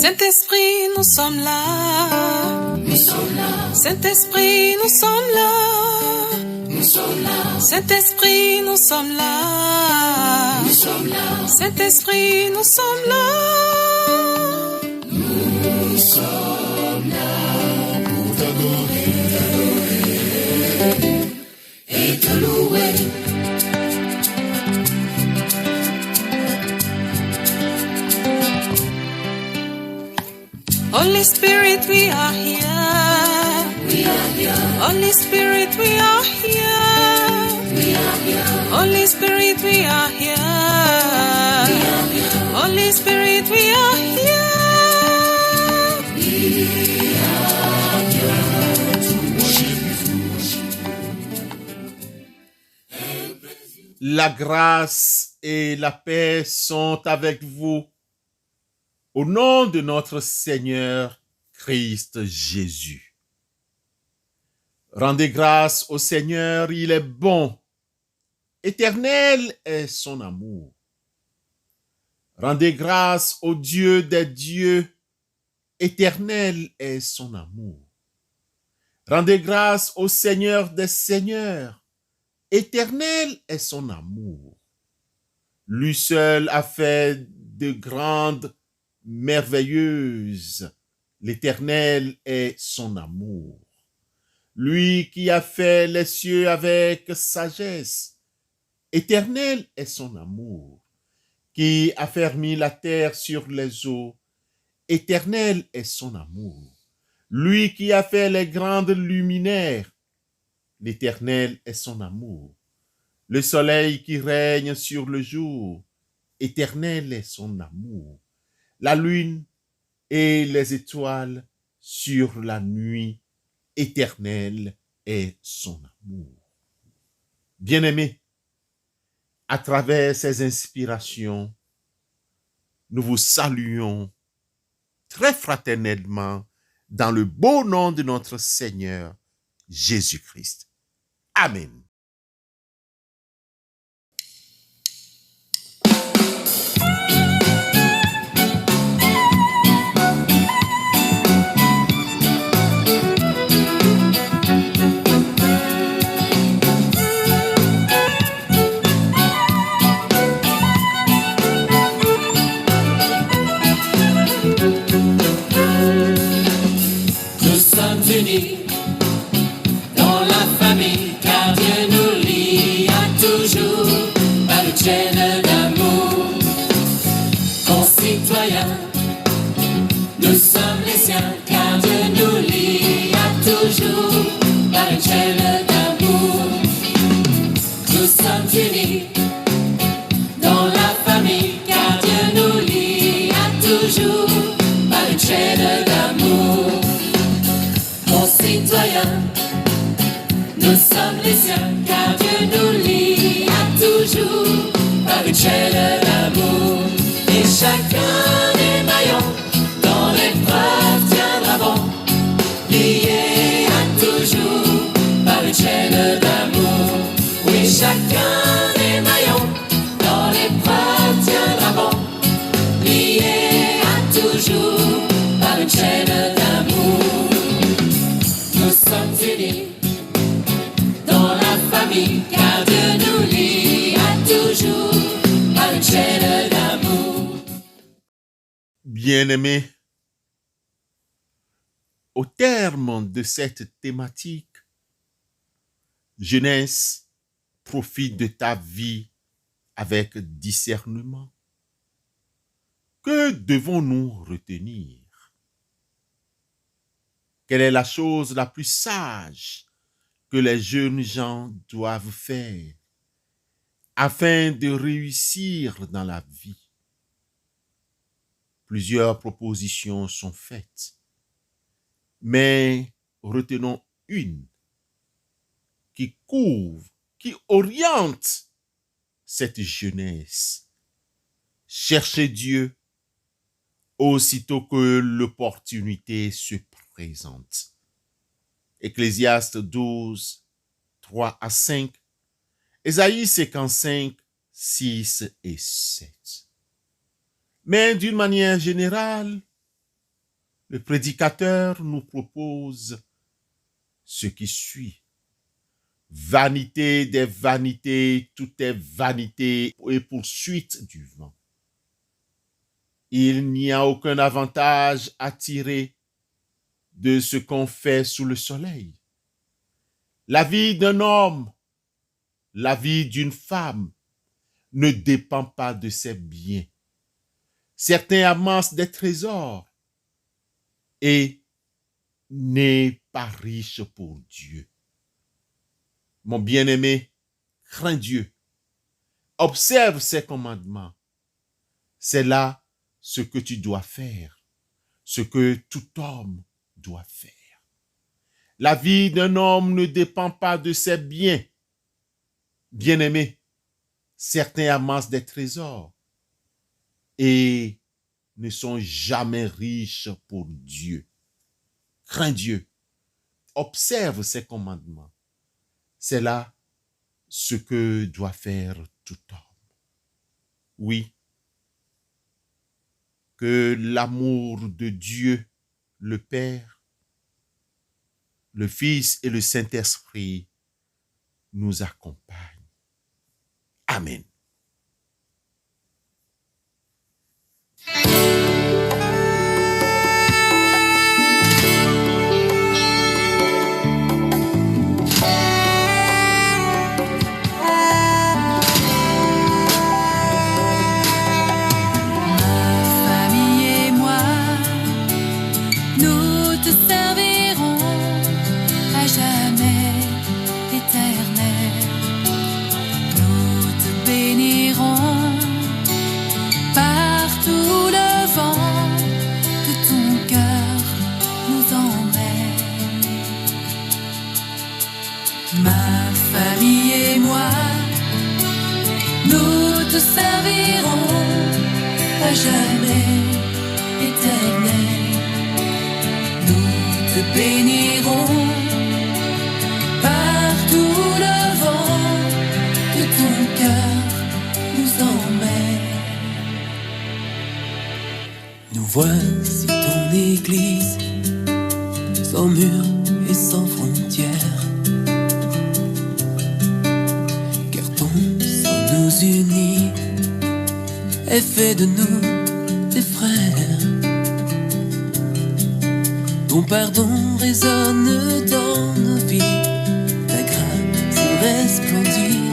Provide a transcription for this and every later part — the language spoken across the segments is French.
Saint-Esprit, nous sommes là. Nous sommes là. Saint-Esprit, nous sommes là. Nous sommes là. Saint-Esprit, nous sommes là. Nous sommes là. Saint-Esprit, nous sommes là. Nous sommes là pour t'adorer et te louer. Holy Spirit, we are here. We are here. Holy Spirit, we are here. We are here. Holy Spirit, we are here. We are here. Holy Spirit, we are here. We are here to worship you. La grâce et la paix sont avec vous. Au nom de notre Seigneur Christ Jésus. Rendez grâce au Seigneur, il est bon. Éternel est son amour. Rendez grâce au Dieu des dieux. Éternel est son amour. Rendez grâce au Seigneur des seigneurs. Éternel est son amour. Lui seul a fait de grandes merveilleuse. L'Éternel est son amour. Lui qui a fait les cieux avec sagesse. Éternel est son amour. Qui a fermé la terre sur les eaux. Éternel est son amour. Lui qui a fait les grandes luminaires. L'Éternel est son amour. Le soleil qui règne sur le jour. Éternel est son amour. La lune et les étoiles sur la nuit, éternelle est son amour. Bien-aimés, à travers ces inspirations, nous vous saluons très fraternellement dans le beau nom de notre Seigneur Jésus-Christ. Amen. Dans la famille, car Dieu nous lie à toujours par une chaîne d'amour. Concitoyens, nous sommes les siens, car Dieu nous lie à toujours par une chaîne d'amour. Nous sommes unis dans la famille, car Dieu nous lie à toujours par une chaîne d'amour. Citoyens, nous sommes les siens, car Dieu nous lie à toujours par une chaîne d'amour. Et chacun des maillons dans l'épreuve tiendra bon, lié à toujours par une chaîne d'amour. Oui, chacun des maillons dans l'épreuve tiendra bon, lié à toujours par une chaîne d'amour. Nous sommes unis dans la famille, car Dieu nous lie à toujours par une chaîne d'amour. Bien-aimés, au terme de cette thématique, jeunesse, profite de ta vie avec discernement. Que devons-nous retenir? Quelle est la chose la plus sage que les jeunes gens doivent faire afin de réussir dans la vie? Plusieurs propositions sont faites, mais retenons une qui couvre, qui oriente cette jeunesse. Cherchez Dieu aussitôt que l'opportunité se présente. Ecclésiaste 12, 3 à 5, Ésaïe 55, 6 et 7. Mais d'une manière générale, le prédicateur nous propose ce qui suit. Vanité des vanités, tout est vanité et poursuite du vent. Il n'y a aucun avantage à tirer de ce qu'on fait sous le soleil. La vie d'un homme, la vie d'une femme ne dépend pas de ses biens. Certains amassent des trésors et n'est pas riche pour Dieu. Mon bien-aimé, crains Dieu. Observe ses commandements. C'est là ce que tu dois faire, ce que tout homme doit faire. La vie d'un homme ne dépend pas de ses biens. Bien-aimé, certains amassent des trésors et ne sont jamais riches pour Dieu. Crains Dieu. Observe ses commandements. C'est là ce que doit faire tout homme. Oui, que l'amour de Dieu, le Père, le Fils et le Saint-Esprit nous accompagnent. Amen. Ma famille et moi, nous te servirons à jamais, éternel. Nous te bénirons par tout le vent que ton cœur nous emmène. Nous voici ton église, sans mur et sans frontières. Unis et fait de nous des frères. Ton pardon résonne dans nos vies, ta grâce resplendit.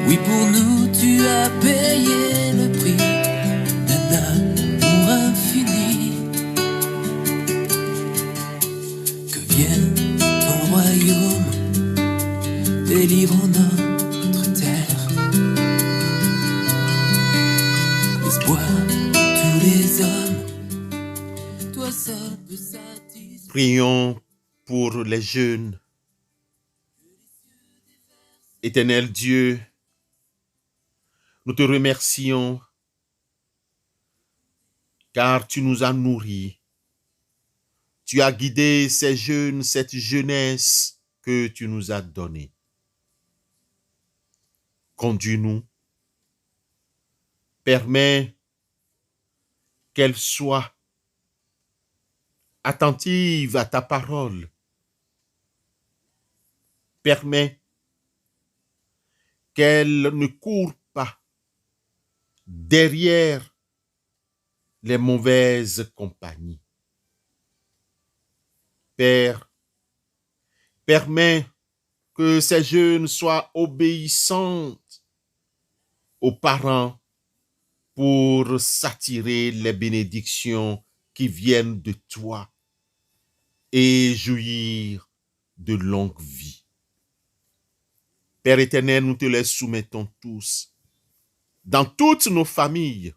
Oui, pour nous tu as payé le prix d'un amour infini. Que vienne ton royaume, délivrons notre terre. Tous les hommes, toi seul peux satisfaire. Prions pour les jeunes. Éternel Dieu, nous te remercions car tu nous as nourris. Tu as guidé ces jeunes, cette jeunesse que tu nous as donnée. Conduis-nous. Permets qu'elle soit attentive à ta parole. Permets qu'elle ne court pas derrière les mauvaises compagnies. Père, permets que ces jeunes soient obéissantes aux parents pour s'attirer les bénédictions qui viennent de toi et jouir de longue vie. Père éternel, nous te les soumettons tous, dans toutes nos familles,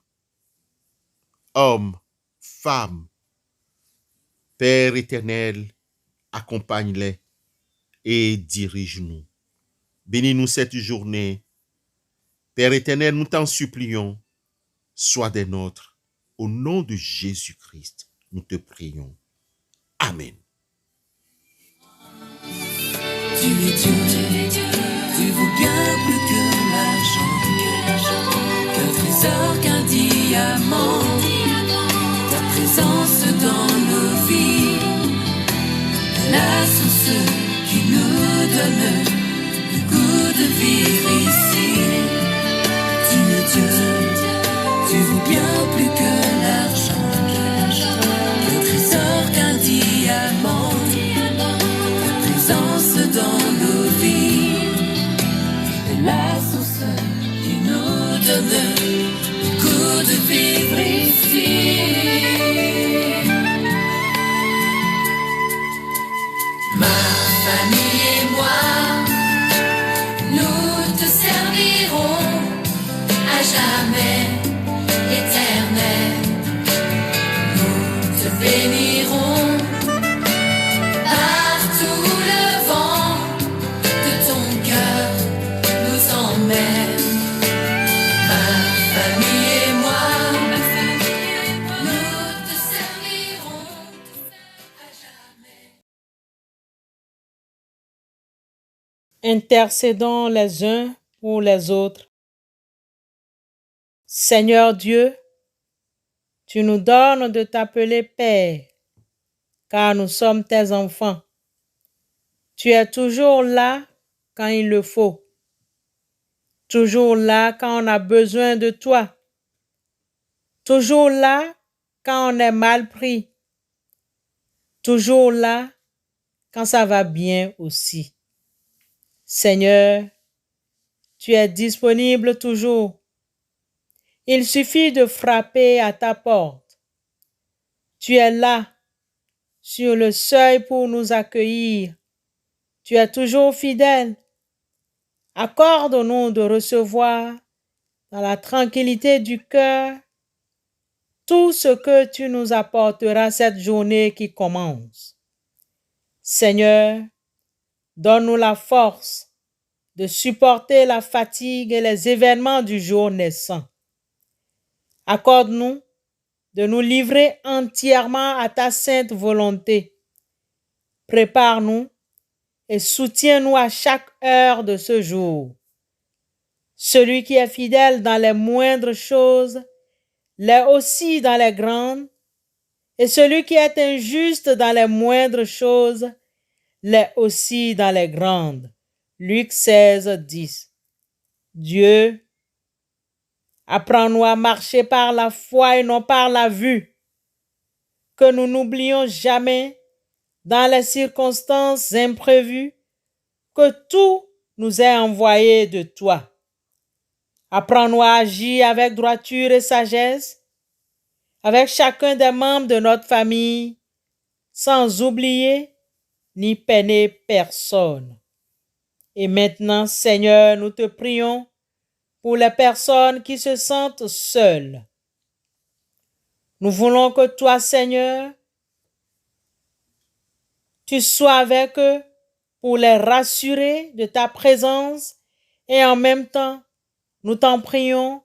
hommes, femmes. Père éternel, accompagne-les et dirige-nous. Bénis-nous cette journée. Père éternel, nous t'en supplions. Sois des nôtres. Au nom de Jésus-Christ, nous te prions. Amen. Tu es Dieu, tu vaux bien plus que l'argent, qu'un trésor, qu'un diamant. Ta présence dans le vivre ici. Tu es Dieu, tu vaux bien plus que l'argent, qu'un trésor, qu'un diamant. Ta présence dans nos vies est la source qui nous donne le goût de vivre ici. Ma famille et moi, nous te servirons à jamais, éternel. Nous te bénirons par tout le vent de ton cœur nous emmène. Ma famille et moi, nous te servirons à jamais. Intercédons les uns pour les autres. Seigneur Dieu, tu nous donnes de t'appeler Père, car nous sommes tes enfants. Tu es toujours là quand il le faut, toujours là quand on a besoin de toi, toujours là quand on est mal pris, toujours là quand ça va bien aussi. Seigneur, tu es disponible toujours. Il suffit de frapper à ta porte. Tu es là, sur le seuil pour nous accueillir. Tu es toujours fidèle. Accorde-nous de recevoir, dans la tranquillité du cœur, tout ce que tu nous apporteras cette journée qui commence. Seigneur, donne-nous la force de supporter la fatigue et les événements du jour naissant. Accorde-nous de nous livrer entièrement à ta sainte volonté. Prépare-nous et soutiens-nous à chaque heure de ce jour. Celui qui est fidèle dans les moindres choses l'est aussi dans les grandes, et celui qui est injuste dans les moindres choses l'est aussi dans les grandes. Luc 16, 10. Dieu, apprends-nous à marcher par la foi et non par la vue, que nous n'oublions jamais, dans les circonstances imprévues, que tout nous est envoyé de toi. Apprends-nous à agir avec droiture et sagesse, avec chacun des membres de notre famille, sans oublier ni peiner personne. Et maintenant, Seigneur, nous te prions pour les personnes qui se sentent seules. Nous voulons que toi, Seigneur, tu sois avec eux pour les rassurer de ta présence et en même temps, nous t'en prions,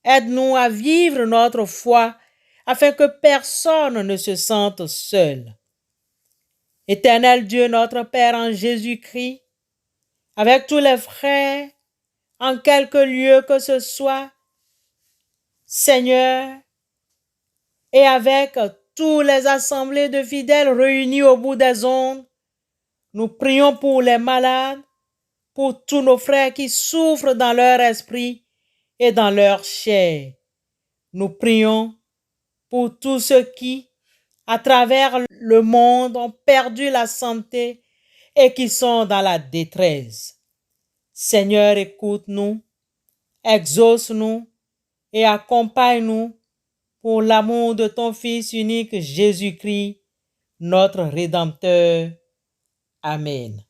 aide-nous à vivre notre foi afin que personne ne se sente seul. Éternel Dieu, notre Père en Jésus-Christ, avec tous les frères, en quelque lieu que ce soit, Seigneur, et avec tous les assemblées de fidèles réunis au bout des ondes, nous prions pour les malades, pour tous nos frères qui souffrent dans leur esprit et dans leur chair. Nous prions pour tous ceux qui, à travers le monde, ont perdu la santé et qui sont dans la détresse. Seigneur, écoute-nous, exauce-nous et accompagne-nous pour l'amour de ton Fils unique Jésus-Christ, notre Rédempteur. Amen.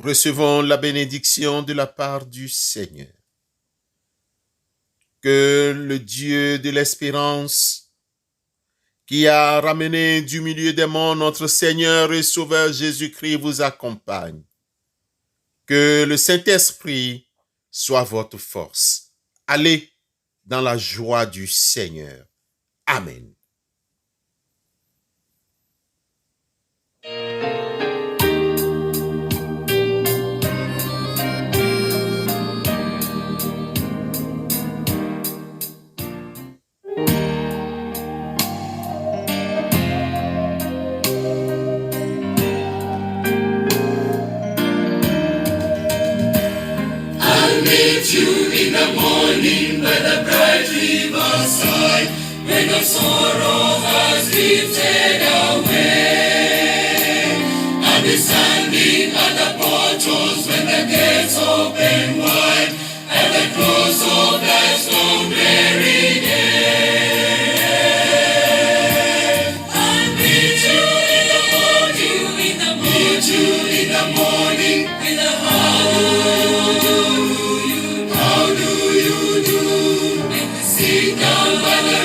recevons la bénédiction de la part du Seigneur. Que le Dieu de l'espérance, qui a ramené du milieu des morts notre Seigneur et Sauveur Jésus-Christ, vous accompagne. Que le Saint-Esprit soit votre force. Allez dans la joie du Seigneur. Amen. I'll meet you in the morning by the bright riverside, when the sorrow has drifted away. I'll be standing at the portals when the gates open wide, at the close of life's long weary day. I'll meet you in the morning, meet you in the morning, with a how do you do? And sit down by the